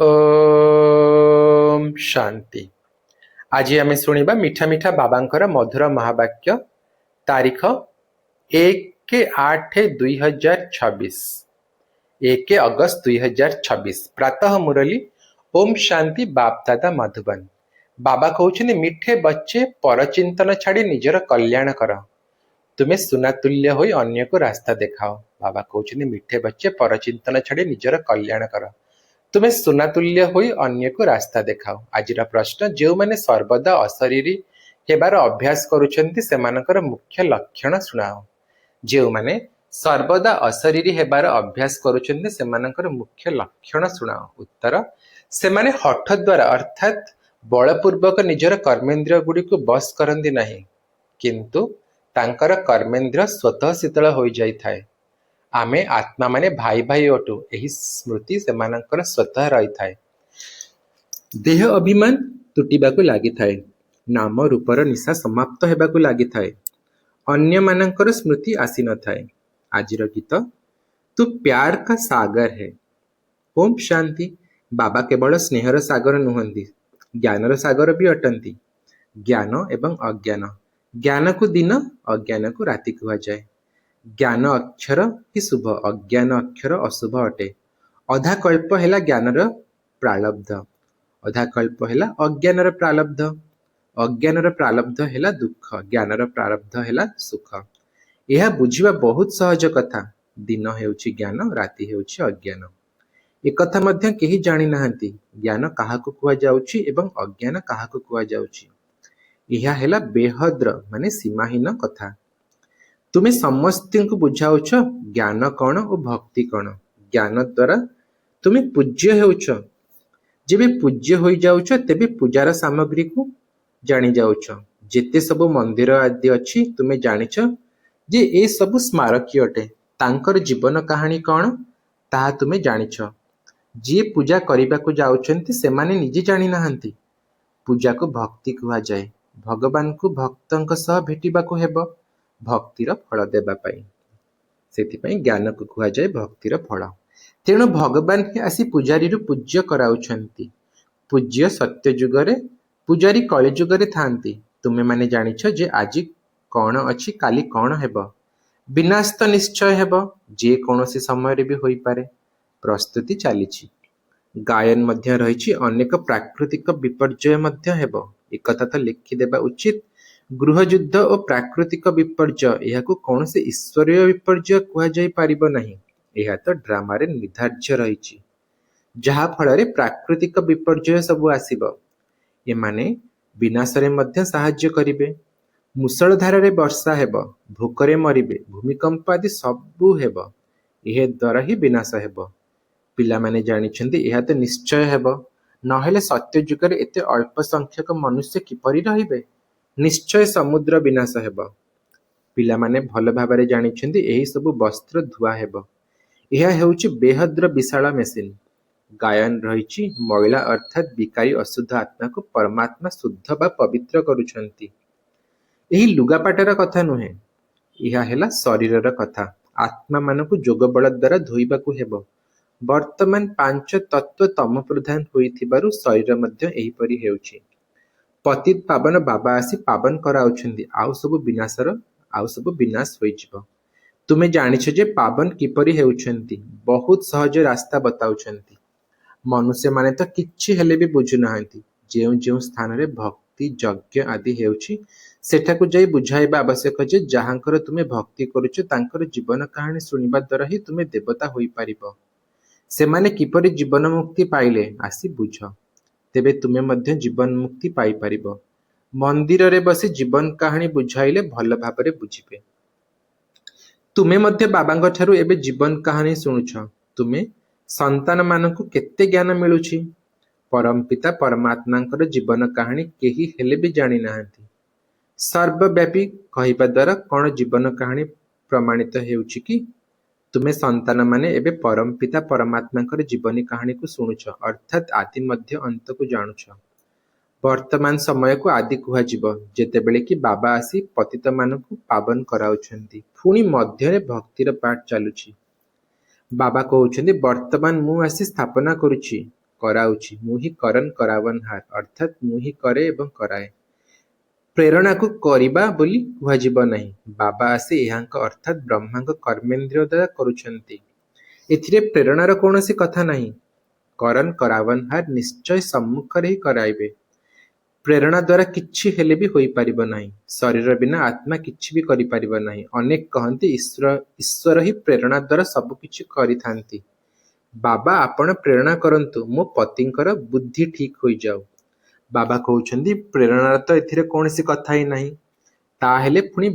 ओम शांति। आज आम शुणा मिठा मिठा बाबांकर मधुर महावाक्य। तारीख 1/8/2026 1 अगस्त 2026 प्रातः मुरली। ओम शांति। बाप दादा मधुबन। बाबा कहते मिठे बच्चे परचिंतन छाड़ी निजर कल्याण कर। तुम्हें सुनातुल्य होई अन्य को रास्ता देखाओ। बाबा कहते मिठे बच्चे परचिंतन छाड़ी निजर कल्याण कर। तुम्हें सुनातुल्य होई अन्य को रास्ता देखाओ। आज प्रश्न, जो मैंने सर्वदा अशरीरी हेबार अभ्यास करुछंती सेमानकर मुख्य लक्षण सुनाओ। जो मैंने सर्वदा अशरीरी हेबार अभ्यास करुछंती सेमानकर मुख्य लक्षण सुनाओ। उत्तर, सेमाने हठ द्वारा अर्थात बलपूर्वक निजर कर्मेंद्रिय गुड़ी को बस करती नहीं, किंतु तांकर कर्मेंद्रिय स्वतः शीतल हो जाई थाए। आमे आत्मा माने भाई भाई अटु, एही स्मृति सेमानकर स्वतः रही थाए। देह अभिमान तुटिबाकु लागि थाए। नाम रूपर निशा समाप्त हेबाकु लागि थाए। अन्य मानकर स्मृति आसी न थाए। आजिर गीत, तू प्यार का सागर है। ओम शांति। बाबा केवल स्नेहर सागर नुहंती, ज्ञानर सागर भी अटंती। ज्ञान एवं अज्ञान, ज्ञान को दिन, अज्ञान को राति कहा जाए। ज्ञान अक्षर ही शुभ, अज्ञान अक्षर अशुभ अटे। अधा कल्प हेला ज्ञानर प्रालब्ध, अधा कल्प हेला अज्ञानर प्रालब्ध। अज्ञानर प्रालब्ध हेला दुख, ज्ञानर प्रारब्ध हेला सुख। यह बुझिबा बहुत सहज कथा। दिन हेउछि ज्ञान, राति हेउछि अज्ञान। एकथा मध्य केही जानि नाहंती, ज्ञान काहाकु कुहा जाउछि एवं अज्ञान काहाकु कुहा जाउछि। यह हेला बेहद्र माने सीमाहीन कथा। तुम्हें समस्त को बुझाउछ ज्ञान कौन और भक्ति कौन। ज्ञान द्वारा तुम्हें पूज्य हेउछ। जेबे पूज्य हो जाउछ तेबे पूजार सामग्री को जानी जाउछ। जेते सब मंदिर आदि अछि तुम्हें जानिछ जे ए सब स्मारकी अटे। तांकर जीवन कहानी कौन ताहा तुम्हें जानिछ। जे पूजा करिबा को जाउछंती सेमाने निजे जानि नाहंती। पूजा को भक्ति कुहा जाए। भगवान को भक्तंक सह भेटिबा को हेबो भक्तिर फल देबा पाई। सेथिपाई ज्ञान को कुहा जाए भक्तिर फल। तेणु भगवान ही आसी पूजारी पूज्य कराउछंती। पूज्य सत्य जुगरे, पूजारी कଳି जुगरे थांती। तुमे माने जानिछ जे आजि कौन अछि काली कौन हेबो। विनाश तो निश्चय हेबो, जे कोनोसी समय रे भी होई पारे। प्रस्तुति चालिछि। गायन मध्य रहिछि अनेक प्राकृतिक विपर्यय मध्य हेबो। एकथा तो लिखि देबा उचित। गृहयुद्ध और प्राकृतिक विपर्यय यह कौन से ईश्वरीय विपर्यय कुहा जाई पारिबो नहीं। यह तो ड्रामा रे निर्धार्य रहिछि। जहा फल प्राकृतिक विपर्यय सब आसिबो। एमाने विनाश रे मध्य साहाय्य करिबे। मुसलधार रे वर्षा हेबो, भूकरे मरिबे, भूमिकंप आदि सबु हेबो। यह द्वारा ही विनाश हेबो। पिला माने जानिछंती यह तो निश्चय हेबो। नहेले सत्य जुगरे एते अल्प संख्यक मनुष्य किपरि रहिबे। निश्चय समुद्र विनाश हेबो। पिला माने भल भाबरे जानिछंती एही सब वस्त्र धुआ हेबो। यह हेउछि बेहद्र विशाल मेसिन। गायन रहिछि महिला अर्थात विकारी अशुद्ध आत्मा को परमात्मा शुद्ध बा पवित्र करुछंती। एही लुगापाटर कथा नुहे, यह हेला शरीरर कथा। आत्मा मानकु जोग बल द्वारा धोइबाकु हेबो। वर्तमान पांच तत्व तम प्रधान होइथिबारु शरीर मध्य एहीपरि हेउछि। पतित पावन बाबा आसी पावन कराउछंती। आउ सब विनाश होइजिबो। तुमे जानिछ जे पावन किपरि हेउछंती। बहुत सहज रास्ता बताउछंती। मनुष्य माने तो किछि हेले भी बुझु नाहंती। जेउ जेउ स्थान रे भक्ति यज्ञ आदि हेउछि सेठाकु जाई बुझाइबा आवश्यक जे जहांकर तुमे भक्ति करूछ तांकर जीवन कहानी सुनिबा द्वारा ही तुमे देवता होई पारिबो। सेमाने किपरि जीवन मुक्ति पाइले आसी बुझ, तेबे तुमे मध्य जीवन मुक्ति पाई पारिबो। मंदिर रे बसी जीवन कहानी बुझाइले भल भाबरे बुझिबे। तुमे मध्य बाबांग ठारू एबे जीवन कहानी सुनुछ। तुमे संतान मानकु केते ज्ञान मिलुछि। परम पिता परमात्मांकर जीवन कहानी केही हेले भी जानि नाहंती। सर्वव्यापी कहिबा द्वारा कोन जीवन कहानी प्रमाणित हेउछि कि तुमे संतान माने एबे परम पिता परमात्मांकर जीवनी कहानी को सुनुछ, अर्थात आदि मध्य अंत को जानुछ। वर्तमान समय को आदि कुहा जीव, जेतेबेले कि बाबा आसी पतित मानकु पावन कराउछंती। पुणी मध्य रे भक्तिर पाठ चालुछि। बाबा कहउछंती वर्तमान मु आसी स्थापना करूछि। କରାଉଛି। ମୁଁ ହିଁ କରନ୍ କରାवनहार ଅର୍ଥାତ୍ ମୁଁ ହିଁ କରେ ଏବଂ କରାଏ। ପ୍ରେରଣାକୁ କରିବା ବୋଲି କୁହାଯିବ ନାହିଁ। ବାବା ଆସି ଏହାଙ୍କ ଅର୍ଥାତ୍ ବ୍ରହ୍ମାଙ୍କ କର୍ମେନ୍ଦ୍ରିୟ ଦ୍ୱାରା କରୁଛନ୍ତି। ଏଥିରେ ପ୍ରେରଣାର କୌଣସି କଥା ନାହିଁ। କରନ୍ କରାवनहार ନିଶ୍ଚୟ ସମ୍ମୁଖରେ ହିଁ କରାଇବେ। ପ୍ରେରଣା ଦ୍ୱାରା କିଛି ହେଲେ ବି ହୋଇପାରିବ ନାହିଁ। ଶରୀର ବିନା ଆତ୍ମା କିଛି ବି କରିପାରିବ ନାହିଁ। ଅନେକ କହନ୍ତି ଈଶ୍ୱର ହିଁ ପ୍ରେରଣା ଦ୍ୱାରା ସବୁ କିଛି କରିଥାନ୍ତି। ବାବା ଆପଣ ପ୍ରେରଣା କରନ୍ତୁ, ମୋ ପତିଙ୍କର ବୁଦ୍ଧି ଠିକ୍ ହୋଇଯାଉ। ବାବା କହୁଛନ୍ତି ପ୍ରେରଣାର ତ ଏଥିରେ କୌଣସି କଥା ହିଁ ନାହିଁ। ତାହେଲେ ପୁଣି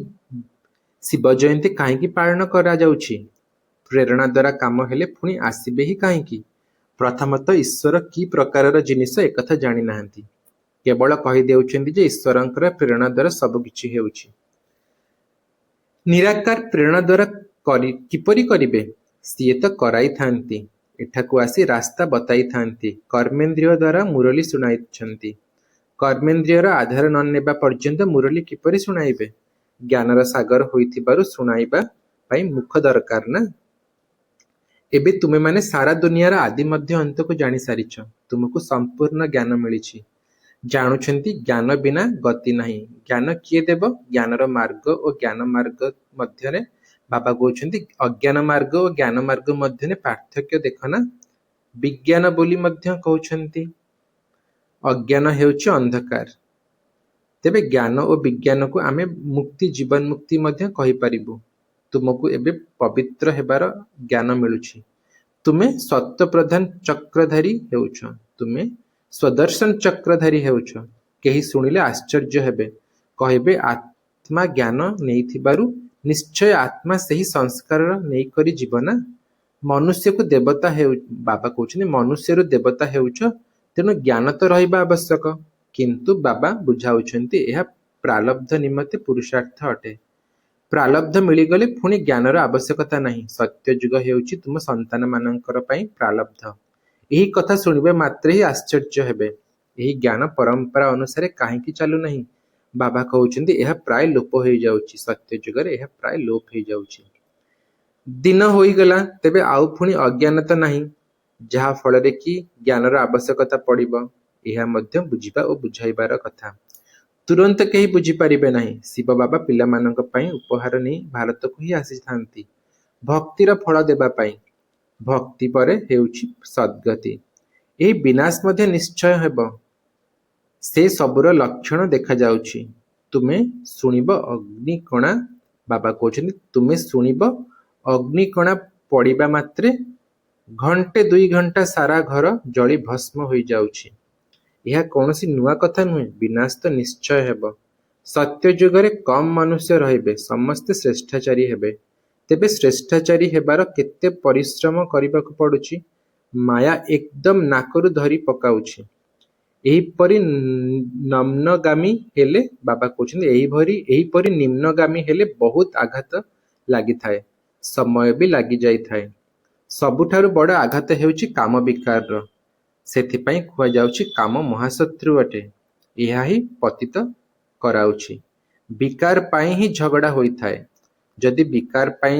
ଶିବ ଜୟନ୍ତୀ କାହିଁକି ପାଳନ କରାଯାଉଛି? ପ୍ରେରଣା ଦ୍ୱାରା କାମ ହେଲେ ପୁଣି ଆସିବେ ହିଁ କାହିଁକି? ପ୍ରଥମତଃ ଈଶ୍ୱର କି ପ୍ରକାରର ଜିନିଷ ଏକଥା ଜାଣିନାହାନ୍ତି। କେବଳ କହିଦେଉଛନ୍ତି ଯେ ଈଶ୍ୱରଙ୍କର ପ୍ରେରଣା ଦ୍ୱାରା ସବୁ କିଛି ହେଉଛି। ନିରାକାର ପ୍ରେରଣା ଦ୍ୱାରା କିପରି କରିବେ? ସିଏ ତ କରାଇଥାନ୍ତି। ଏଠାକୁ ଆସି ରାସ୍ତା ବତାଇଥାନ୍ତି। କର୍ମେନ୍ଦ୍ରିୟ ଦ୍ୱାରା ମୁରଲୀ ଶୁଣାଇଛନ୍ତି। କର୍ମେନ୍ଦ୍ରିୟର ଆଧାର ନ ନେବା ପର୍ଯ୍ୟନ୍ତ ମୁରଲୀ କିପରି ଶୁଣାଇବେ? ଜ୍ଞାନର ସାଗର ହୋଇଥିବାରୁ ଶୁଣାଇବା ପାଇଁ ମୁଖ ଦରକାର ନା। ଏବେ ତୁମେମାନେ ସାରା ଦୁନିଆର ଆଦି ମଧ୍ୟ ଅନ୍ତକୁ ଜାଣିସାରିଛ। ତୁମକୁ ସମ୍ପୂର୍ଣ୍ଣ ଜ୍ଞାନ ମିଳିଛି। ଜାଣୁଛନ୍ତି ଜ୍ଞାନ ବିନା ଗତି ନାହିଁ। ଜ୍ଞାନ କିଏ ଦେବ? ଜ୍ଞାନର ମାର୍ଗ ଓ ଜ୍ଞାନ ମାର୍ଗ ମଧ୍ୟରେ ବାବା କହୁଛନ୍ତି ଅଜ୍ଞାନ ମାର୍ଗ ଓ ଜ୍ଞାନ ମାର୍ଗ ମଧ୍ୟରେ ପାର୍ଥକ୍ୟ ଦେଖ ନା। ବିଜ୍ଞାନ ବୋଲି ମଧ୍ୟ କହୁଛନ୍ତି। ଅଜ୍ଞାନ ହେଉଛି ଅନ୍ଧକାର। ତେବେ ଜ୍ଞାନ ଓ ବିଜ୍ଞାନକୁ ଆମେ ମୁକ୍ତି ଜୀବନ ମୁକ୍ତି ମଧ୍ୟ କହିପାରିବୁ। ତୁମକୁ ଏବେ ପବିତ୍ର ହେବାର ଜ୍ଞାନ ମିଳୁଛି। ତୁମେ ସତ୍ତ୍ୱପ୍ରଧାନ ଚକ୍ରଧାରୀ ହେଉଛ। ତୁମେ ସ୍ୱଦର୍ଶନ ଚକ୍ରଧାରୀ ହେଉଛ। କେହି ଶୁଣିଲେ ଆଶ୍ଚର୍ଯ୍ୟ ହେବେ। କହିବେ ଆତ୍ମା ଜ୍ଞାନ ନେଇଥିବାରୁ ନିଶ୍ଚୟ ଆତ୍ମା ସେହି ସଂସ୍କାର ନେଇକରି ଯିବ ନା। ମନୁଷ୍ୟକୁ ଦେବତା ବାବା କହୁଛନ୍ତି ମନୁଷ୍ୟରୁ ଦେବତା ହେଉଛ, ତେଣୁ ଜ୍ଞାନ ତ ରହିବା ଆବଶ୍ୟକ। କିନ୍ତୁ ବାବା ବୁଝାଉଛନ୍ତି ଏହା ପ୍ରାରବ୍ଧ ନିମନ୍ତେ ପୁରୁଷାର୍ଥ ଅଟେ। ପ୍ରାରବ୍ଧ ମିଳିଗଲେ ପୁଣି ଜ୍ଞାନର ଆବଶ୍ୟକତା ନାହିଁ। ସତ୍ୟଯୁଗ ହେଉଛି ତୁମ ସନ୍ତାନମାନଙ୍କର ପାଇଁ ପ୍ରାରବ୍ଧ। ଏହି କଥା ଶୁଣିବା ମାତ୍ରେ ହିଁ ଆଶ୍ଚର୍ଯ୍ୟ ହେବେ। ଏହି ଜ୍ଞାନ ପରମ୍ପରା ଅନୁସାରେ କାହିଁକି ଚାଲୁନାହିଁ? ବାବା କହୁଛନ୍ତି ଏହା ପ୍ରାୟ ଲୋପ ହୋଇଯାଉଛି। ସତ୍ୟଯୁଗରେ ଏହା ପ୍ରାୟ ଲୋପ ହୋଇଯାଉଛି। ଦିନ ହୋଇଗଲା, ତେବେ ଆଉ ପୁଣି ଅଜ୍ଞାନତା ନାହିଁ, ଯାହା ଫଳରେ କି ଜ୍ଞାନର ଆବଶ୍ୟକତା ପଡ଼ିବ। ଏହା ମଧ୍ୟ ବୁଝିବା ଓ ବୁଝାଇବାର କଥା। ତୁରନ୍ତ କେହି ବୁଝିପାରିବେ ନାହିଁ। ଶିବ ବାବା ପିଲାମାନଙ୍କ ପାଇଁ ଉପହାର ନେଇ ଭାରତକୁ ହିଁ ଆସିଥାନ୍ତି ଭକ୍ତିର ଫଳ ଦେବା ପାଇଁ। ଭକ୍ତି ପରେ ହେଉଛି ସଦ୍ଗତି। ଏହି ବିନାଶ ମଧ୍ୟ ନିଶ୍ଚୟ ହେବ। ସେ ସବୁର ଲକ୍ଷଣ ଦେଖାଯାଉଛି। ତୁମେ ଶୁଣିବ ଅଗ୍ନିକଣା। ବାବା କହୁଛନ୍ତି ତୁମେ ଶୁଣିବ ଅଗ୍ନିକଣା ପଡ଼ିବା ମାତ୍ରେ ଘଣ୍ଟେ 2 ଘଣ୍ଟା ସାରା ଘର ଜଳି ଭସ୍ମ ହୋଇଯାଉଛି। ଏହା କୌଣସି ନୂଆ କଥା ନୁହେଁ। ବିନାଶ ତ ନିଶ୍ଚୟ ହେବ। ସତ୍ୟଯୁଗରେ କମ୍ ମନୁଷ୍ୟ ରହିବେ, ସମସ୍ତେ ଶ୍ରେଷ୍ଠାଚାରୀ ହେବେ। ତେବେ ଶ୍ରେଷ୍ଠାଚାରୀ ହେବାର କେତେ ପରିଶ୍ରମ କରିବାକୁ ପଡୁଛି। ମାୟା ଏକଦମ ନାକରୁ ଧରି ପକାଉଛି। ଏହିପରି ନିମ୍ନଗାମୀ ହେଲେ ବାବା କହୁଛନ୍ତି ଏହିପରି ନିମ୍ନଗାମୀ ହେଲେ ବହୁତ ଆଘାତ ଲାଗିଥାଏ, ସମୟ ବି ଲାଗିଯାଇଥାଏ। ସବୁଠାରୁ ବଡ଼ ଆଘାତ ହେଉଛି କାମ ବିକାରର। ସେଥିପାଇଁ କୁହାଯାଉଛି କାମ ମହାଶତ୍ରୁ ଅଟେ। ଏହା ହିଁ ପତିତ କରାଉଛି। ବିକାର ପାଇଁ ହିଁ ଝଗଡ଼ା ହୋଇଥାଏ। ଯଦି ବିକାର ପାଇଁ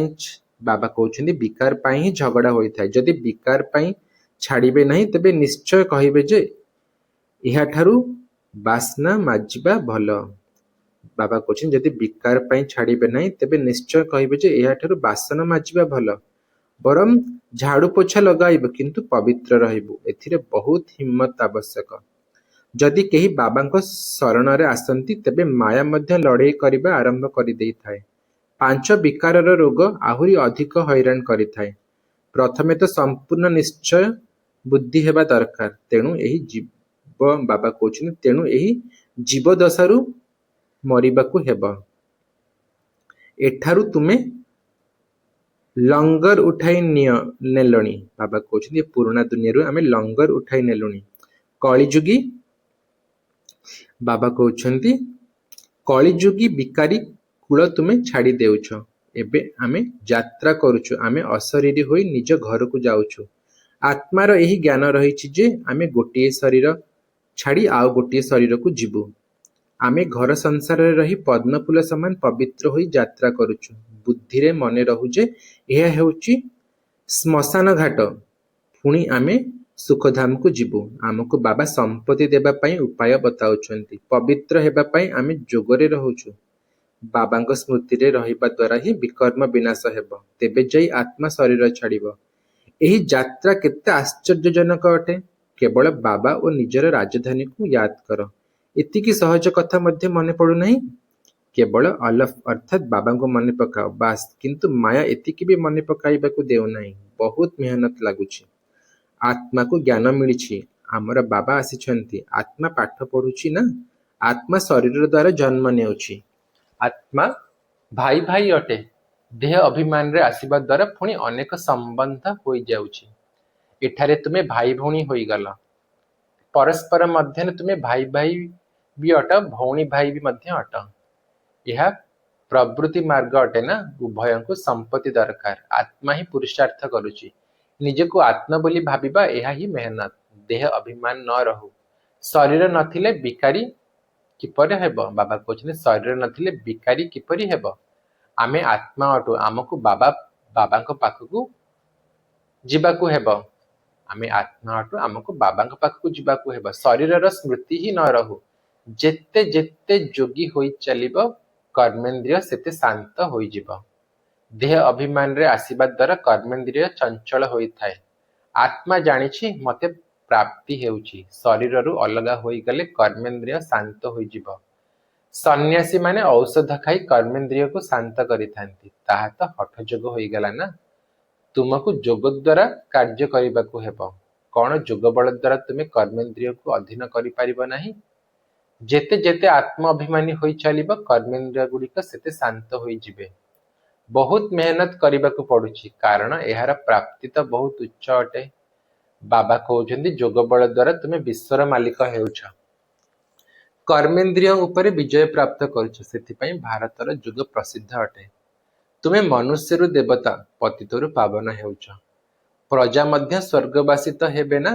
ବାବା କହୁଛନ୍ତି ବିକାର ପାଇଁ ହିଁ ଝଗଡ଼ା ହୋଇଥାଏ। ଯଦି ବିକାର ପାଇଁ ଛାଡ଼ିବେ ନାହିଁ ତେବେ ନିଶ୍ଚୟ କହିବେ ଯେ ଏହାଠାରୁ ବାସ୍ନା ମାଜିବା ଭଲ। ବାବା କହୁଛନ୍ତି ଯଦି ବିକାର ପାଇଁ ଛାଡ଼ିବେ ନାହିଁ ତେବେ ନିଶ୍ଚୟ କହିବେ ଯେ ଏହାଠାରୁ ବାସନ ମାଜିବା ଭଲ। ବରଂ ଝାଡ଼ୁ ପୋଛା ଲଗାଇବ, କିନ୍ତୁ ପବିତ୍ର ରହିବୁ। ଏଥିରେ ବହୁତ ହିମ୍ମତ ଆବଶ୍ୟକ। ଯଦି କେହି ବାବାଙ୍କ ଶରଣରେ ଆସନ୍ତି ତେବେ ମାୟା ମଧ୍ୟ ଲଢ଼େଇ କରିବା ଆରମ୍ଭ କରିଦେଇଥାଏ। 5 ବିକାରର ରୋଗ ଆହୁରି ଅଧିକ ହଇରାଣ କରିଥାଏ। ପ୍ରଥମେ ତ ସମ୍ପୂର୍ଣ୍ଣ ନିଶ୍ଚୟ ବୁଦ୍ଧି ହେବା ଦରକାର। ବାବା କହୁଛନ୍ତି ତେଣୁ ଏହି ଜୀବଦଶାରୁ ମରିବାକୁ ହେବ। ଏଠାରୁ ତୁମେ ଲଙ୍ଗର ଉଠାଇ ନେଲଣି। ବାବା କହୁଛନ୍ତି ପୁରୁଣା ଦୁନିଆରୁ ଆମେ ଲଙ୍ଗର ଉଠାଇ ନେଲୁଣି। କଳିଯୁଗୀ ବାବା କହୁଛନ୍ତି କଳିଯୁଗୀ ବିକାରୀ କୂଳ ତୁମେ ଛାଡ଼ି ଦେଉଛ। ଏବେ ଆମେ ଯାତ୍ରା କରୁଛୁ। ଆମେ ଅଶରୀରୀ ହୋଇ ନିଜ ଘରକୁ ଯାଉଛୁ। ଆତ୍ମାର ଏହି ଜ୍ଞାନ ରହିଛି ଯେ ଆମେ ଗୋଟିଏ ଶରୀର ଛାଡ଼ି ଆଉ ଗୋଟିଏ ଶରୀରକୁ ଯିବୁ। ଆମେ ଘର ସଂସାରରେ ରହି ପଦ୍ମଫୁଲ ସମାନ ପବିତ୍ର ହୋଇ ଯାତ୍ରା କରୁଛୁ। ବୁଦ୍ଧିରେ ମନେ ରହୁ ଯେ ଏହା ହେଉଛି ଶ୍ମଶାନ ଘାଟ। ପୁଣି ଆମେ ସୁଖଧାମ କୁ ଯିବୁ। ଆମକୁ ବାବା ସମ୍ପତ୍ତି ଦେବା ପାଇଁ ଉପାୟ ବତାଉଛନ୍ତି। ପବିତ୍ର ହେବା ପାଇଁ ଆମେ ଯୋଗରେ ରହୁଛୁ। ବାବାଙ୍କ ସ୍ମୃତିରେ ରହିବା ଦ୍ୱାରା ହିଁ ବିକର୍ମ ବିନାଶ ହେବ। ତେବେ ଯାଇ ଆତ୍ମା ଶରୀର ଛାଡ଼ିବ। ଏହି ଯାତ୍ରା କେତେ ଆଶ୍ଚର୍ଯ୍ୟଜନକ ଅଟେ। କେବଳ ବାବା ଓ ନିଜର ରାଜଧାନୀକୁ ୟାଦ କର। ଏତିକି ସହଜ କଥା ମଧ୍ୟ ମନେ ପଡୁନାହିଁ। କେବଳ ଅଲଫ ଅର୍ଥାତ୍ ବାବାଙ୍କୁ ମନେ ପକାଅ ବାସ୍। କିନ୍ତୁ ମାୟା ଏତିକି ବି ମନେ ପକାଇବାକୁ ଦେଉନାହିଁ। ବହୁତ ମେହନତ ଲାଗୁଛି। ଆତ୍ମାକୁ ଜ୍ଞାନ ମିଳିଛି। ଆମର ବାବା ଆସିଛନ୍ତି। ଆତ୍ମା ପାଠ ପଢୁଛି ନା। ଆତ୍ମା ଶରୀର ଦ୍ୱାରା ଜନ୍ମ ନେଉଛି। ଆତ୍ମା ଭାଇ ଭାଇ ଅଟେ। ଦେହ ଅଭିମାନରେ ଆସିବା ଦ୍ୱାରା ପୁଣି ଅନେକ ସମ୍ବନ୍ଧ ହୋଇଯାଉଛି। ଏଠାରେ ତୁମେ ଭାଇ ଭଉଣୀ ହୋଇଗଲ। ପରସ୍ପର ମଧ୍ୟରେ ତୁମେ ଭାଇ ଭାଇ ବି ଅଟ, ଭଉଣୀ ଭାଇ ବି ମଧ୍ୟ ଅଟ। ଏହା ପ୍ରବୃତ୍ତି ମାର୍ଗ ଅଟେ ନା। ଉଭୟଙ୍କୁ ସମ୍ପତ୍ତି ଦରକାର। ଆତ୍ମା ହିଁ ପୁରୁଷାର୍ଥ କରୁଛି। ନିଜକୁ ଆତ୍ମା ବୋଲି ଭାବିବା ଏହା ହିଁ ମେହନତ। ଦେହ ଅଭିମାନ ନ ରହୁ। ଶରୀର ନଥିଲେ ବିକାରୀ କିପରି ହେବ? ବାବା କହୁଛନ୍ତି ଶରୀର ନଥିଲେ ବିକାରୀ କିପରି ହେବ? ଆମେ ଆତ୍ମା ଅଟୁ। ଆମକୁ ବାବାଙ୍କ ପାଖକୁ ଯିବାକୁ ହେବ। ଆମେ ଆତ୍ମା ଅଟୁ। ଆମକୁ ବାବାଙ୍କ ପାଖକୁ ଯିବାକୁ ହେବ। ଶରୀରର ସ୍ମୃତି ହିଁ ନ ରହୁ। ଯେତେ ଯେତେ ଯୋଗୀ ହୋଇ ଚାଲିବ କର୍ମେନ୍ଦ୍ରିୟ ସେତେ ଶାନ୍ତ ହୋଇଯିବ। ଦେହ ଅଭିମାନରେ ଆସିବା ଦ୍ୱାରା କର୍ମେନ୍ଦ୍ରିୟ ଚଞ୍ଚଳ ହୋଇଥାଏ। ଆତ୍ମା ଜାଣିଛି ମତେ ପ୍ରାପ୍ତି ହେଉଛି। ଶରୀରରୁ ଅଲଗା ହୋଇଗଲେ କର୍ମେନ୍ଦ୍ରିୟ ଶାନ୍ତ ହୋଇଯିବ। ସନ୍ନ୍ୟାସୀମାନେ ଔଷଧ ଖାଇ କର୍ମେନ୍ଦ୍ରିୟକୁ ଶାନ୍ତ କରିଥାନ୍ତି। ତାହା ତ ହଠଯୋଗ ହୋଇଗଲା ନା। ତୁମକୁ ଯୋଗ ଦ୍ୱାରା କାର୍ଯ୍ୟ କରିବାକୁ ହେବ। କଣ ଯୋଗ ବଳ ଦ୍ୱାରା ତୁମେ କର୍ମେନ୍ଦ୍ରିୟକୁ ଅଧୀନ କରିପାରିବ ନାହିଁ? ଯେତେ ଯେତେ ଆତ୍ମ ଅଭିମାନୀ ହୋଇ ଚାଲିବ କର୍ମେନ୍ଦ୍ରିୟ ଗୁଡ଼ିକ ସେତେ ଶାନ୍ତ ହୋଇଯିବେ। ବହୁତ ମେହନତ କରିବାକୁ ପଡୁଛି, କାରଣ ଏହାର ପ୍ରାପ୍ତି ତ ବହୁତ ଉଚ୍ଚ ଅଟେ। ବାବା କହୁଛନ୍ତି ଯୋଗ ବଳ ଦ୍ୱାରା ତୁମେ ବିଶ୍ୱର ମାଲିକ ହେଉଛ। କର୍ମେନ୍ଦ୍ରିୟ ଉପରେ ବିଜୟ ପ୍ରାପ୍ତ କରୁଛ। ସେଥିପାଇଁ ଭାରତର ଯୁଗ ପ୍ରସିଦ୍ଧ ଅଟେ। ତୁମେ ମନୁଷ୍ୟରୁ ଦେବତା, ପତିତରୁ ପାବନ ହେଉଛ। ପ୍ରଜା ମଧ୍ୟ ସ୍ୱର୍ଗବାସୀ ତ ହେବେ ନା।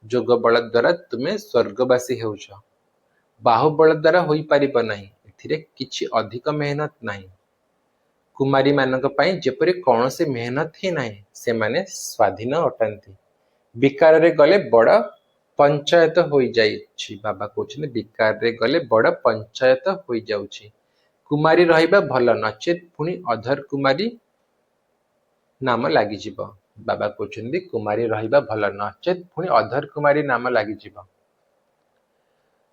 ଯୋଗ ବଳ ଦ୍ୱାରା ତୁମେ ସ୍ୱର୍ଗବାସୀ ହେଉଛ। ବାହୁବଳ ଦ୍ୱାରା ହୋଇପାରିବ ନାହିଁ। ଏଥିରେ କିଛି ଅଧିକ ମେହନତ ନାହିଁ। କୁମାରୀମାନଙ୍କ ପାଇଁ ଯେପରି କୌଣସି ମେହନତ ହିଁ ନାହିଁ। ସେମାନେ ସ୍ୱାଧୀନ ଅଟନ୍ତି। ବିକାରରେ ଗଲେ ବଡ଼ ପଞ୍ଚାୟତ ହୋଇଯାଇଛି। ବାବା କହୁଛନ୍ତି ବିକାରରେ ଗଲେ ବଡ଼ ପଞ୍ଚାୟତ ହୋଇଯାଉଛି। କୁମାରୀ ରହିବା ଭଲ, ନଚେତ୍ ପୁଣି ଅଧର କୁମାରୀ ନାମ ଲାଗିଯିବ। ବାବା କହୁଛନ୍ତି କୁମାରୀ ରହିବା ଭଲ, ନଚେତ୍ ପୁଣି ଅଧର କୁମାରୀ ନାମ ଲାଗିଯିବ।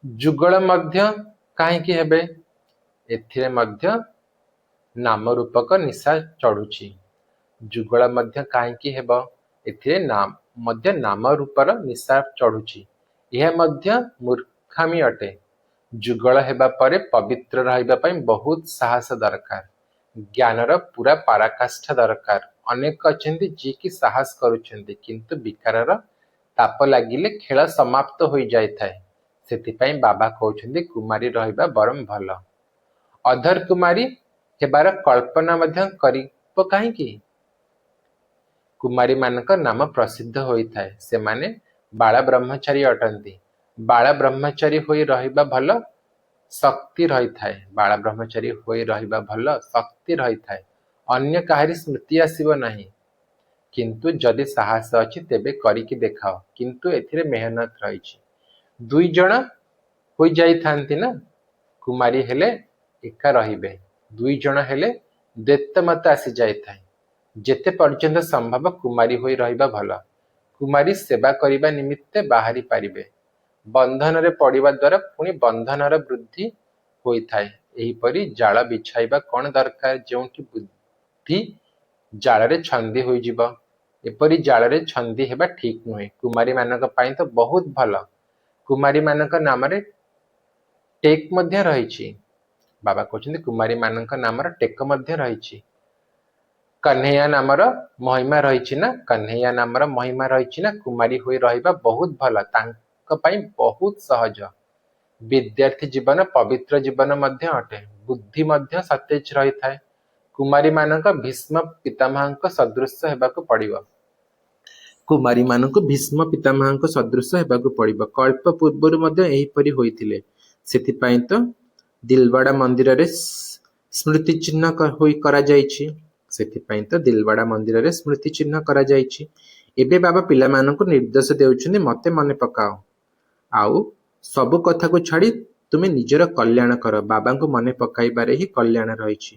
ଯୁଗଳ ମଧ୍ୟ କାହିଁକି ହେବେ? ଏଥିରେ ମଧ୍ୟ ନାମ ରୂପକ ନିଶା ଚଢୁଛି। ଯୁଗଳ ମଧ୍ୟ କାହିଁକି ହେବ? ଏଥିରେ ମଧ୍ୟ ନାମ ରୂପର ନିଶା ଚଢୁଛି। ଏହା ମଧ୍ୟ ମୂର୍ଖାମି ଅଟେ। ଯୁଗଳ ହେବା ପରେ ପବିତ୍ର ରହିବା ପାଇଁ ବହୁତ ସାହସ ଦରକାର। ଜ୍ଞାନର ପୁରା ପରାକାଷ୍ଠା ଦରକାର। ଅନେକ ଅଛନ୍ତି ଯିଏକି ସାହସ କରୁଛନ୍ତି, କିନ୍ତୁ ବିକାରର ତାପ ଲାଗିଲେ ଖେଳ ସମାପ୍ତ ହୋଇଯାଇଥାଏ। ସେଥିପାଇଁ ବାବା କହୁଛନ୍ତି କୁମାରୀ ରହିବା ବରଂ ଭଲ। ଅଧର କୁମାରୀ ହେବାର କଳ୍ପନା ମଧ୍ୟ କରିବ କାହିଁକି? କୁମାରୀମାନଙ୍କ ନାମ ପ୍ରସିଦ୍ଧ ହୋଇଥାଏ। ସେମାନେ ବାଳ ବ୍ରହ୍ମଚାରୀ ଅଟନ୍ତି। ବାଳ ବ୍ରହ୍ମଚାରୀ ହୋଇ ରହିବା ଭଲ, ଶକ୍ତି ରହିଥାଏ। ବାଳ ବ୍ରହ୍ମଚାରୀ ହୋଇ ରହିବା ଭଲ, ଶକ୍ତି ରହିଥାଏ। ଅନ୍ୟ କାହାରି ସ୍ମୃତି ଆସିବ ନାହିଁ। କିନ୍ତୁ ଯଦି ସାହସ ଅଛି ତେବେ କରିକି ଦେଖାଅ। କିନ୍ତୁ ଏଥିରେ ମେହନତ ରହିଛି। 2 ଜଣ ହୋଇଯାଇଥାନ୍ତି ନା। କୁମାରୀ ହେଲେ ଏକା ରହିବେ। 2 ଜଣ ହେଲେ ଦ୍ୱୈତ ମତ ଆସିଯାଇଥାଏ। ଯେତେ ପର୍ଯ୍ୟନ୍ତ ସମ୍ଭବ କୁମାରୀ ହୋଇ ରହିବା ଭଲ। କୁମାରୀ ସେବା କରିବା ନିମିତ୍ତେ ବାହାରି ପାରିବେ। ବନ୍ଧନରେ ପଡ଼ିବା ଦ୍ୱାରା ପୁଣି ବନ୍ଧନର ବୃଦ୍ଧି ହୋଇଥାଏ। ଏହିପରି ଜାଳ ବିଛାଇବା କଣ ଦରକାର, ଯେଉଁଠି ବୁଦ୍ଧି ଜାଳରେ ଛନ୍ଦି ହୋଇଯିବ। ଏପରି ଜାଳରେ ଛନ୍ଦି ହେବା ଠିକ ନୁହେଁ। କୁମାରୀମାନଙ୍କ ପାଇଁ ତ ବହୁତ ଭଲ। କୁମାରୀମାନଙ୍କ ନାମରେ ଟେକ୍ ମଧ୍ୟ ରହିଛି। ବାବା କହୁଛନ୍ତି କୁମାରୀମାନଙ୍କ ନାମର ଟେକ ମଧ୍ୟ ରହିଛି। କହ୍ନେୟା ନାମର ମହିମା ରହିଛି ନା। କହ୍ନେୟା ନାମର ମହିମା ରହିଛି ନା। କୁମାରୀ ହୋଇ ରହିବା ବହୁତ ଭଲ। ତାଙ୍କ ପାଇଁ ବହୁତ ସହଜ। ବିଦ୍ୟାର୍ଥୀ ଜୀବନ ପବିତ୍ର ଜୀବନ ମଧ୍ୟ ଅଟେ। ବୁଦ୍ଧି ମଧ୍ୟ ସତେଜ ରହିଥାଏ। କୁମାରୀମାନଙ୍କ ଭୀଷ୍ମ ପିତାମହଙ୍କ ସଦୃଶ ହେବାକୁ ପଡ଼ିବ। କୁମାରୀମାନଙ୍କୁ ଭୀଷ୍ମ ପିତାମହଙ୍କ ସଦୃଶ ହେବାକୁ ପଡ଼ିବ। କଳ୍ପ ପୂର୍ବରୁ ମଧ୍ୟ ଏହିପରି ହୋଇଥିଲେ। ସେଥିପାଇଁ ତ ଦିଲବାଡ଼ା ମନ୍ଦିରରେ ସ୍ମୃତି ଚିହ୍ନ କରାଯାଇଛି। ଏବେ ବାବା ପିଲାମାନଙ୍କୁ ନିର୍ଦ୍ଦେଶ ଦେଉଛନ୍ତି ମତେ ମନେ ପକାଅ ଆଉ ସବୁ କଥାକୁ ଛାଡ଼ି ତୁମେ ନିଜର କଲ୍ୟାଣ କର। ବାବାଙ୍କୁ ମନେ ପକାଇବାରେ ହିଁ କଲ୍ୟାଣ ରହିଛି।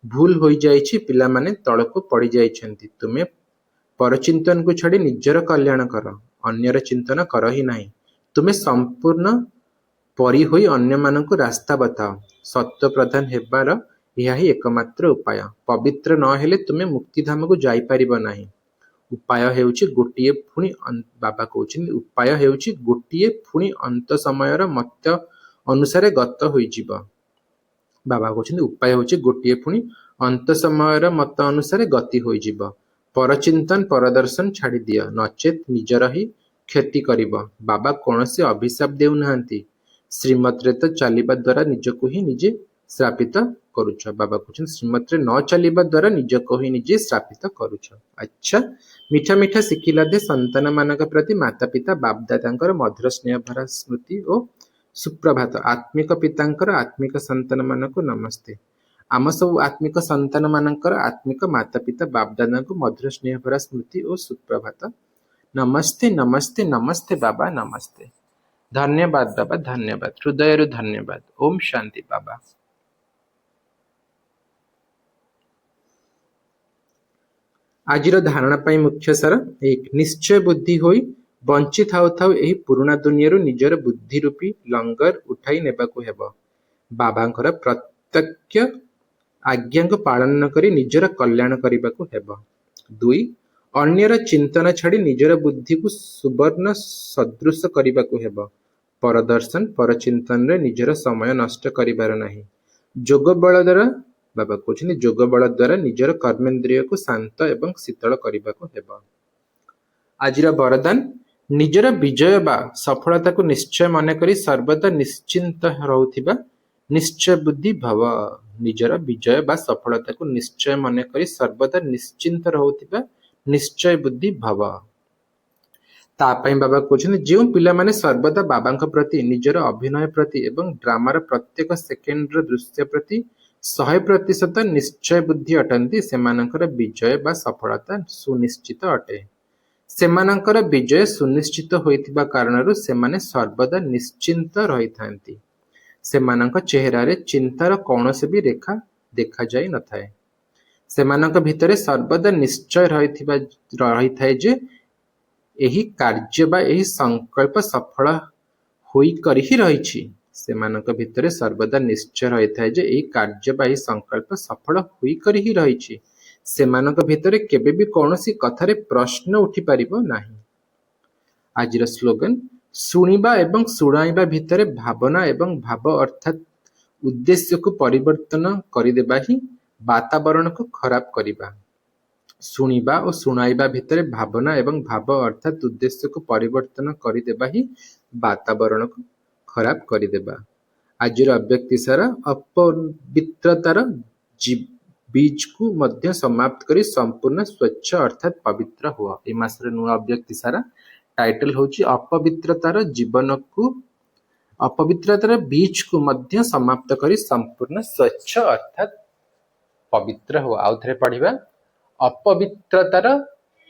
ଭୁଲ ହୋଇଯାଇଛି, ପିଲାମାନେ ତଳକୁ ପଡ଼ିଯାଇଛନ୍ତି। ତୁମେ ପରଚିନ୍ତନକୁ ଛାଡ଼ି ନିଜର କଲ୍ୟାଣ କର, ଅନ୍ୟର ଚିନ୍ତନ କର ହିଁ ନାହିଁ। ତୁମେ ସମ୍ପୂର୍ଣ୍ଣ ପରି ହୋଇ ଅନ୍ୟମାନଙ୍କୁ ରାସ୍ତା ବତାଅ। ସତ୍ତ୍ୱ ପ୍ରଧାନ ହେବାର ଏହା ହିଁ ଏକମାତ୍ର ଉପାୟ। ପବିତ୍ର ନ ହେଲେ ତୁମେ ମୁକ୍ତିଧାମକୁ ଯାଇପାରିବ ନାହିଁ। ଉପାୟ ହେଉଛି ଗୋଟିଏ ପୁଣି ଅନ୍ତ ସମୟର ମତ ଅନୁସାରେ ଗତ ହୋଇଯିବ। ବାବା କହୁଛନ୍ତି ଉପାୟ ହେଉଛି ଗୋଟିଏ ପୁଣି ଅନ୍ତ ସମୟର ମତ ଅନୁସାରେ ଗତି ହୋଇଯିବ। ପରଚିନ୍ତନ ପରଦର୍ଶନ ଛାଡ଼ିଦିଅ, ନଚେତ୍ ନିଜର ହିଁ କ୍ଷତି କରିବ। ବାବା କୌଣସି ଅଭିଶାପ ଦେଉନାହାନ୍ତି। ଶ୍ରୀମତରେ ତ ଚାଲିବା ଦ୍ୱାରା ନିଜକୁ ହିଁ ନିଜେ ଶ୍ରାପିତ କରୁଛ। ବାବା କହୁଛନ୍ତି ଶ୍ରୀମତରେ ନ ଚାଲିବା ଦ୍ୱାରା ନିଜକୁ ହିଁ ନିଜେ ଶ୍ରାପିତ କରୁଛ। ଆଚ୍ଛା, ମିଠା ମିଠା ଶିଖିଲା ଦେ ସନ୍ତାନମାନଙ୍କ ପ୍ରତି ମାତା ପିତା ବାପଦାଦାଙ୍କର ମଧୁର ସ୍ନେହ ଭରା ସ୍ମୃତି ଓ ସୁପ୍ରଭାତ। ଆତ୍ମିକ ପିତାଙ୍କର ଆତ୍ମିକ ସନ୍ତାନମାନଙ୍କୁ ନମସ୍ତେ। ଆମ ସବୁ ଆତ୍ମିକ ସନ୍ତାନମାନଙ୍କର ଆତ୍ମିକ ମାତା ପିତା ବାପଦାଦାଙ୍କୁ ମଧୁର ସ୍ନେହ ଭରା ସ୍ମୃତି ଓ ସୁପ୍ରଭାତ। ନମସ୍ତେ ନମସ୍ତେ ନମସ୍ତେ ବାବା, ନମସ୍ତେ। ଧନ୍ୟବାଦ ବାବା, ଧନ୍ୟବାଦ, ହୃଦୟରୁ ଧନ୍ୟବାଦ। ଓମ୍ ଶାନ୍ତି ବାବା। ଆଜିର ଧାରଣା ପାଇଁ ମୁଖ୍ୟ ସାର। 1. ନିଶ୍ଚୟ ବୁଦ୍ଧି ହୋଇ ବଞ୍ଚି ଥାଉ ଥାଉ ଏହି ପୁରୁଣା ଦୁନିଆରୁ ନିଜର ବୁଦ୍ଧି ରୂପୀ ଲଙ୍ଗର ଉଠାଇ ନେବାକୁ ହେବ। ବାବାଙ୍କର ପ୍ରତ୍ୟକ୍ଷ ଆଜ୍ଞାକୁ ପାଳନ କରି ନିଜର କଲ୍ୟାଣ କରିବାକୁ ହେବ। 2. ଅନ୍ୟର ଚିନ୍ତନ ଛାଡ଼ି ନିଜର ବୁଦ୍ଧିକୁ ସୁବର୍ଣ୍ଣ ସଦୃଶ କରିବାକୁ ହେବ। ପରଦର୍ଶନ ପରଚିନ୍ତନରେ ନିଜର ସମୟ ନଷ୍ଟ କରିବାର ନାହିଁ। ଯୋଗ ବଳ ଦ୍ୱାରା ବାବା କହୁଛନ୍ତି ଯୋଗ ବଳ ଦ୍ୱାରା ନିଜର କର୍ମେନ୍ଦ୍ରିୟକୁ ଶାନ୍ତ ଏବଂ ଶୀତଳ କରିବାକୁ ହେବ। ଆଜିର ବରଦାନ, ନିଜର ବିଜୟ ବା ସଫଳତାକୁ ନିଶ୍ଚୟ ମନେକରି ସର୍ବଦା ନିଶ୍ଚିନ୍ତ ରହୁଥିବା ନିଶ୍ଚୟ ବୁଦ୍ଧି ଭବ। ନିଜର ବିଜୟ ବା ସଫଳତାକୁ ନିଶ୍ଚୟ ମନେକରି ସର୍ବଦା ନିଶ୍ଚିନ୍ତ ରହୁଥିବା ନିଶ୍ଚୟ ବୁଦ୍ଧି ଭବ। ତା ପାଇଁ ବାବା କହୁଛନ୍ତି ଯେଉଁ ପିଲାମାନେ ସର୍ବଦା ବାବାଙ୍କ ପ୍ରତି, ନିଜର ଅଭିନୟ ପ୍ରତି ଏବଂ ଡ୍ରାମାର ପ୍ରତ୍ୟେକ ସେକେଣ୍ଡର ଦୃଶ୍ୟ ପ୍ରତି 100% ନିଶ୍ଚୟ ବୁଦ୍ଧି ଅଟନ୍ତି, ସେମାନଙ୍କର ବିଜୟ ବା ସଫଳତା ସୁନିଶ୍ଚିତ ଅଟେ। ସେମାନଙ୍କର ବିଜୟ ସୁନିଶ୍ଚିତ ହୋଇଥିବା କାରଣରୁ ସେମାନେ ସର୍ବଦା ନିଶ୍ଚିନ୍ତ ରହିଥାନ୍ତି। ସେମାନଙ୍କ ଚେହେରାରେ ଚିନ୍ତାର କୌଣସି ବି ରେଖା ଦେଖାଯାଇ ନଥାଏ। ସେମାନଙ୍କ ଭିତରେ ସର୍ବଦା ନିଶ୍ଚୟ ରହିଥାଏ ଯେ ଏହି କାର୍ଯ୍ୟ ବା ଏହି ସଂକଳ୍ପ ସଫଳ ହୋଇକରି ହିଁ ରହିଛି। ସେମାନଙ୍କ ଭିତରେ ସର୍ବଦା ନିଶ୍ଚୟ ରହିଥାଏ ଯେ ଏହି କାର୍ଯ୍ୟ ବା ଏହି ସଂକଳ୍ପ ସଫଳ ହୋଇକରି ହିଁ ରହିଛି। ସେମାନଙ୍କ ଭିତରେ କେବେ ବି କୌଣସି କଥାରେ ପ୍ରଶ୍ନ ଉଠିପାରିବ ନାହିଁ। ଆଜିର ସ୍ଲୋଗାନ, ଶୁଣିବା ଏବଂ ଶୁଣାଇବା ଭିତରେ ଭାବନା ଏବଂ ଭାବ ଅର୍ଥାତ୍ ଉଦ୍ଦେଶ୍ୟକୁ ପରିବର୍ତ୍ତନ କରିଦେବା ହିଁ ବାତାବରଣକୁ ଖରାପ କରିବା। ଶୁଣିବା ଓ ଶୁଣାଇବା ଭିତରେ ଭାବନା ଏବଂ ଭାବ ଅର୍ଥାତ୍ ଉଦ୍ଦେଶ୍ୟକୁ ପରିବର୍ତ୍ତନ କରିଦେବା ହିଁ ବାତାବରଣକୁ ଖରାପ କରିଦେବା। ଆଜିର ଅବ୍ୟକ୍ତି ସାର, ଅପବିତ୍ରତାର ବୀଜକୁ ମଧ୍ୟ ସମାପ୍ତ କରି ସମ୍ପୂର୍ଣ୍ଣ ସ୍ୱଚ୍ଛ ଅର୍ଥାତ୍ ପବିତ୍ର ହୁଅ। ଏ ମାସର ନୂଆ ଅବ୍ୟକ୍ତି ସାର ଟାଇଟଲ ହେଉଛି ଅପବିତ୍ରତାର ବୀଜକୁ ମଧ୍ୟ ସମାପ୍ତ କରି ସମ୍ପୂର୍ଣ୍ଣ ସ୍ୱଚ୍ଛ ଅର୍ଥାତ୍ ପବିତ୍ର ହୁଅ। ଆଉ ଥରେ ପଢିବା, ଅପବିତ୍ରତାର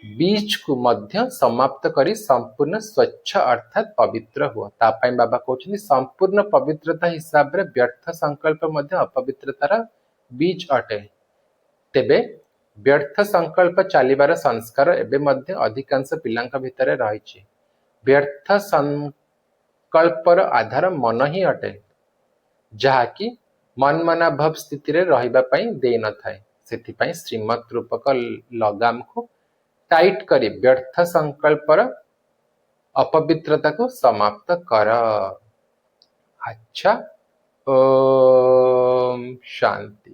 ବୀଜକୁ ମଧ୍ୟ ସମାପ୍ତ କରି ସମ୍ପୂର୍ଣ୍ଣ ସ୍ୱଚ୍ଛ ଅର୍ଥାତ୍ ପବିତ୍ର ହୁଅ। ତା ପାଇଁ ବାବା କହୁଛନ୍ତି ସମ୍ପୂର୍ଣ୍ଣ ପବିତ୍ରତା ହିସାବରେ ବ୍ୟର୍ଥ ସଂକଳ୍ପ ମଧ୍ୟ ଅପବିତ୍ରତାର ବୀଜ ଅଟେ। ତେବେ ବ୍ୟର୍ଥ ସଂକଳ୍ପ ଚାଲିବାର ସଂସ୍କାର ଏବେ ମଧ୍ୟ ଅଧିକାଂଶ ପିଲାଙ୍କ ଭିତରେ ରହିଛି। ବ୍ୟର୍ଥ ସଂକଳ୍ପର ଆଧାର ମନ ହିଁ ଅଟେ, ଯାହାକି ମନ୍ମନାଭବ ସ୍ଥିତିରେ ରହିବା ପାଇଁ ଦେଇନଥାଏ। ସେଥିପାଇଁ ଶ୍ରୀମତ ରୂପକ ଲଗାମକୁ ଟାଇଟ୍ କରି ବ୍ୟର୍ଥ ସଂକଳ୍ପର ଅପବିତ୍ରତାକୁ ସମାପ୍ତ କର। ଆଚ୍ଛା, ଓମ୍ ଶାନ୍ତି।